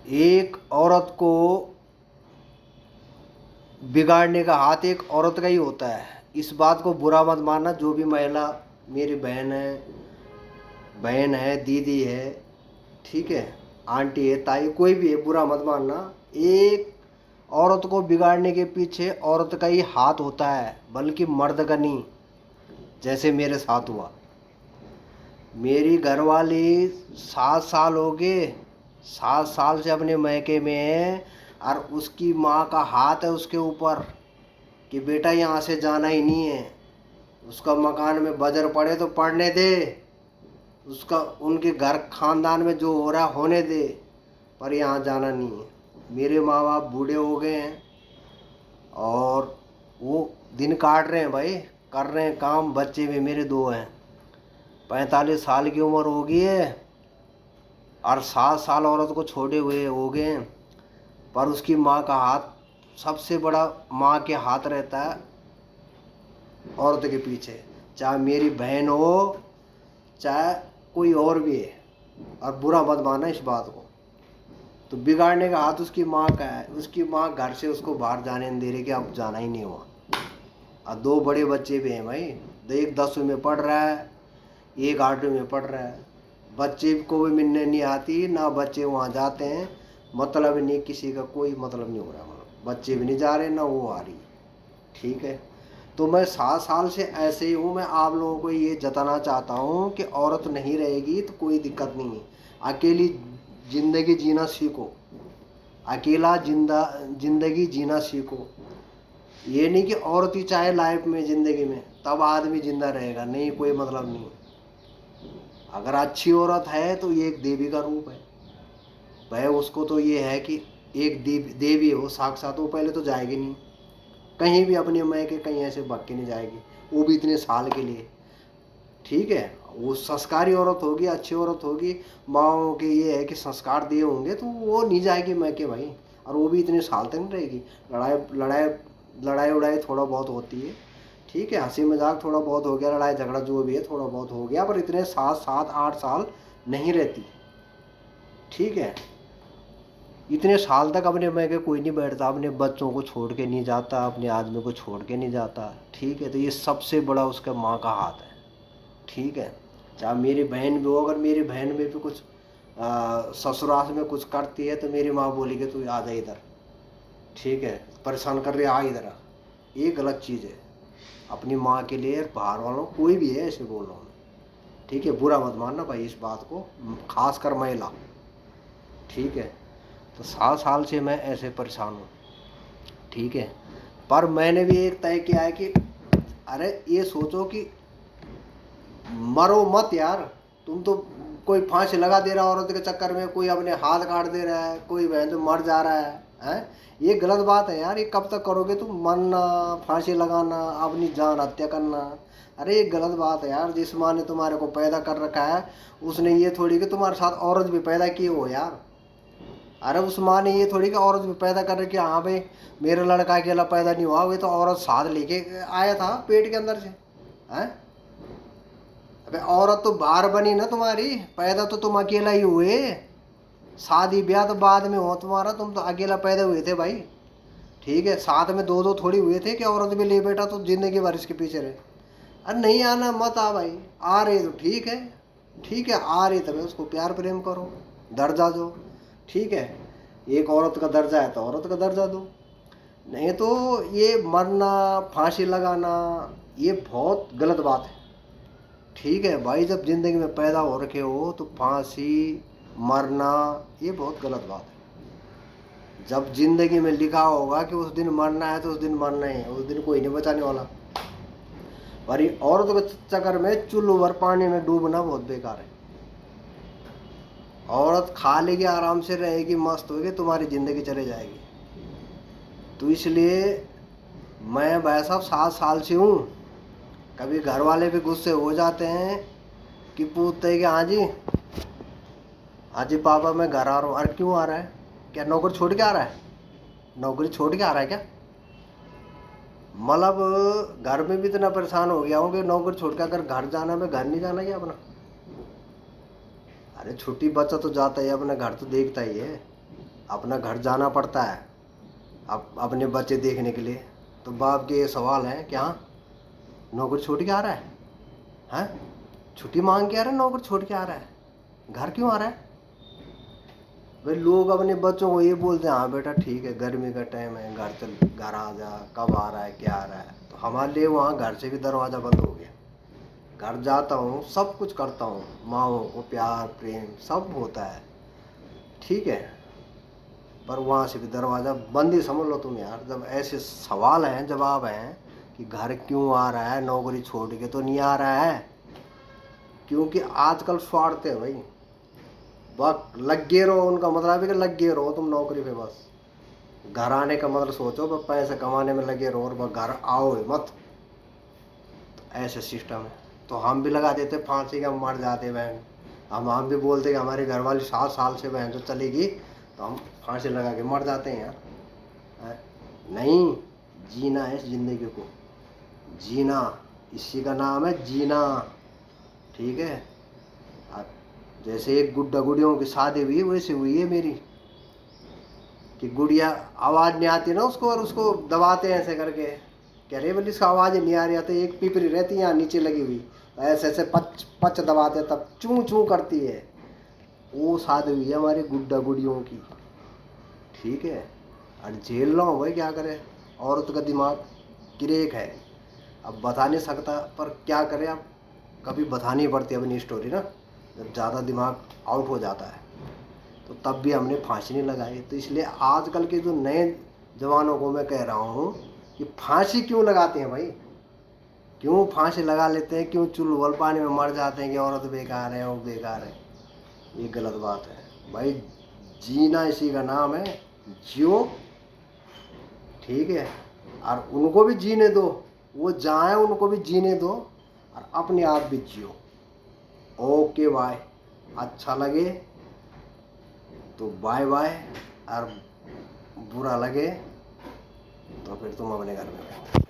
एक औरत को बिगाड़ने का हाथ एक औरत का ही होता है। इस बात को बुरा मत मानना। जो भी महिला मेरी बहन है, दीदी है, ठीक है, आंटी है, ताई, कोई भी है, बुरा मत मानना। एक औरत को बिगाड़ने के पीछे औरत का ही हाथ होता है, बल्कि मर्द का नहीं। जैसे मेरे साथ हुआ। मेरी घरवाली 7 साल हो गए, 7 साल से अपने मैके में है, और उसकी माँ का हाथ है उसके ऊपर कि बेटा यहाँ से जाना ही नहीं है। उसका मकान में बजर पड़े तो पड़ने दे, उसका उनके घर खानदान में जो हो रहा होने दे, पर यहाँ जाना नहीं है। मेरे माँ बाप बूढ़े हो गए हैं और वो दिन काट रहे हैं भाई, कर रहे हैं काम। बच्चे भी मेरे 2 हैं। 45 साल की उम्र हो गई है और 7 साल औरत को छोड़े हुए हो गए हैं, पर उसकी माँ का हाथ, सबसे बड़ा माँ के हाथ रहता है औरत के पीछे। चाहे मेरी बहन हो, चाहे कोई और भी है। और बुरा मत मानना इस बात को। तो बिगाड़ने का हाथ उसकी माँ का है। उसकी माँ घर से उसको बाहर जाने नहीं दे रही कि अब जाना ही नहीं हुआ। और 2 बड़े बच्चे भी हैं भाई। एक 10वीं में पढ़ रहा है, एक 8वीं में पढ़ रहा है। बच्चे को भी मिलने नहीं आती ना, बच्चे वहाँ जाते हैं। मतलब नहीं, किसी का कोई मतलब नहीं हो रहा वहाँ। बच्चे भी नहीं जा रहे ना वो आ रही। ठीक है। तो मैं 7 साल से ऐसे ही हूँ। मैं आप लोगों को ये जताना चाहता हूँ कि औरत नहीं रहेगी तो कोई दिक्कत नहीं है। अकेली ज़िंदगी जीना सीखो। अकेला ज़िंदगी जीना सीखो। ये नहीं कि औरत ही चाहे लाइफ में, ज़िंदगी में, तब आदमी जिंदा रहेगा, नहीं, कोई मतलब नहीं। अगर अच्छी औरत है तो ये एक देवी का रूप है भाई। उसको तो ये है कि एक देवी है वो साक्षात। वो पहले तो जाएगी नहीं कहीं भी अपनी माँ के, कहीं ऐसे भाग के नहीं जाएगी, वो भी इतने साल के लिए। ठीक है। वो संस्कारी औरत होगी, अच्छी औरत होगी, माँओं के ये है कि संस्कार दिए होंगे, तो वो नहीं जाएगी माँ के भाई। और वो भी इतने साल तक नहीं रहेगी। लड़ाई लड़ाई लड़ाई उड़ाई थोड़ा बहुत होती है, ठीक है, हंसी मजाक थोड़ा बहुत हो गया, लड़ाई झगड़ा जो भी है थोड़ा बहुत हो गया, पर इतने 7 7 8 साल नहीं रहती। ठीक है। इतने साल तक अपने मैं के कोई नहीं बैठता, अपने बच्चों को छोड़ के नहीं जाता, अपने आदमी को छोड़ के नहीं जाता। ठीक है। तो ये सबसे बड़ा उसका माँ का हाथ है। ठीक है। चाहे मेरी बहन भी हो, अगर मेरी बहन में भी कुछ ससुराल में कुछ करती है तो मेरी माँ बोलेगी तू आ जा इधर, ठीक है, परेशान कर रही, आ इधर आ। ये गलत चीज़ है। अपनी माँ के लिए बाहर वालों कोई भी है, ऐसे बोल रहा हूँ। ठीक है। बुरा मत मानना भाई इस बात को, खासकर महिला। ठीक है। तो 7 साल से मैं ऐसे परेशान हूँ। ठीक है। पर मैंने भी एक तय किया है कि अरे ये सोचो कि मरो मत यार। तुम तो कोई फांसी लगा दे रहा है औरत के चक्कर में, कोई अपने हाथ काट दे रहा है, कोई बहन तो मर जा रहा है, हैं? ये गलत बात है यार। ये कब तक करोगे तुम? मरना, फांसी लगाना, अपनी जान हत्या करना। अरे ये गलत बात है यार। जिस माँ ने तुम्हारे को पैदा कर रखा है, उसने ये थोड़ी कि तुम्हारे साथ औरत भी पैदा की हो यार। अरे उस माँ ने ये थोड़ी कि औरत भी पैदा कर रखी है। हाँ भाई, मेरा लड़का अकेला पैदा नहीं हुआ, वो तो औरत साथ लेके आया था पेट के अंदर से, हैं? अबे औरत तो बाहर बनी ना तुम्हारी, पैदा तो तुम अकेला ही हुए। शादी ब्याह तो बाद में हो तुम्हारा, तुम तो अकेला पैदा हुए थे भाई। ठीक है। साथ में 2 2 थोड़ी हुए थे कि औरत भी ले बेटा तो जिंदगी भर इसके पीछे रहे। अरे नहीं आना मत आ भाई। आ रहे तो ठीक है, ठीक है, आ रही तब उसको प्यार प्रेम करो, दर्जा दो। ठीक है। एक औरत का दर्जा है तो औरत का दर्जा दो। नहीं तो ये मरना, फांसी लगाना, ये बहुत गलत बात है। ठीक है भाई। जब जिंदगी में पैदा हो रखे हो तो फांसी, मरना, ये बहुत गलत बात है। जब जिंदगी में लिखा होगा कि उस दिन मरना है तो उस दिन मरना ही है, उस दिन कोई नहीं बचाने वाला। पर ये औरत के चक्कर में चुल्लू भर पानी में डूबना बहुत बेकार है। औरत खा लेगी, आराम से रहेगी, मस्त होगी, तुम्हारी जिंदगी चले जाएगी। तो इसलिए मैं भाई साहब 7 साल से हूँ। कभी घर वाले भी गुस्से हो जाते हैं कि पूछते हैं कि हाँ जी पापा मैं घर आ रहा हूँ। अरे क्यों आ रहा है? क्या नौकरी छोड़ के आ रहा है? नौकरी छोड़ के आ रहा है क्या? मतलब घर में भी इतना परेशान हो गया हूँ कि नौकरी छोड़ के अगर घर जाना, मैं घर नहीं जाना क्या अपना? अरे छुट्टी बच्चा तो जाता ही है, अपना घर तो देखता ही है। अपना घर जाना पड़ता है अपने बच्चे देखने के लिए। तो बाप के ये सवाल है कि हाँ नौकरी छोड़ के आ रहा है, हैं छुट्टी मांग के आ रहा है, नौकरी छोड़ के आ रहा है, घर क्यों आ रहा है? भाई लोग अपने बच्चों को ये बोलते हैं हाँ बेटा ठीक है गर्मी का टाइम है, घर आ जा, कब आ रहा है क्या आ रहा है। तो हमारे लिए वहाँ घर से भी दरवाज़ा बंद हो गया। घर जाता हूँ सब कुछ करता हूँ, माँ को प्यार प्रेम सब होता है, ठीक है, पर वहाँ से भी दरवाज़ा बंद ही समझ लो तुम यार। जब ऐसे सवाल हैं जवाब हैं कि घर क्यों आ रहा है, नौकरी छोड़ के तो नहीं आ रहा है, क्योंकि आजकल स्वार्थ है भाई। वक्त लगे रहो, उनका मतलब है कि लगे रहो तुम नौकरी पे, बस घर आने का मतलब सोचो, बस पैसे कमाने में लगे रहो और बस घर आओ ही मत। तो ऐसे सिस्टम है। तो हम भी लगा देते फांसी का, मर जाते बहन। हम भी बोलते कि हमारी घरवाली 7 साल से बहन तो चलेगी, तो हम फांसी लगा के मर जाते हैं यार। नहीं, जीना है इस जिंदगी को, जीना इसी का नाम है जीना, ठीक है। जैसे एक गुड्डा गुड़ियों की शादी हुई वैसे हुई है मेरी, कि गुड़िया आवाज़ नहीं आती ना उसको, और उसको दबाते हैं ऐसे करके, कह रहे बोली इसका आवाज़ नहीं आ रही है, तो एक पिपरी रहती है यहाँ नीचे लगी हुई, ऐसे ऐसे पच पच दबाते तब चूं चूं करती है। वो शादी हुई है हमारी गुड्डा गुड़ियों की, ठीक है। और झेल रहा हूँ भाई, क्या करे, औरत का दिमाग क्रेक है, अब बता नहीं सकता, पर क्या करें अब, कभी बतानी पड़ती है अपनी स्टोरी ना, जब ज़्यादा दिमाग आउट हो जाता है। तो तब भी हमने फांसी नहीं लगाई। तो इसलिए आजकल के जो नए जवानों को मैं कह रहा हूँ कि फांसी क्यों लगाते हैं भाई, क्यों फांसी लगा लेते हैं, क्यों चुल्लू पानी में मर जाते हैं कि औरत बेकार है, वो बेकार है। ये गलत बात है भाई, जीना इसी का नाम है, जियो, ठीक है। और उनको भी जीने दो, वो जाए उनको भी जीने दो, और अपने आप भी जियो। ओके बाय, अच्छा लगे तो बाय बाय, और बुरा लगे तो फिर तुम अपने घर में रहो।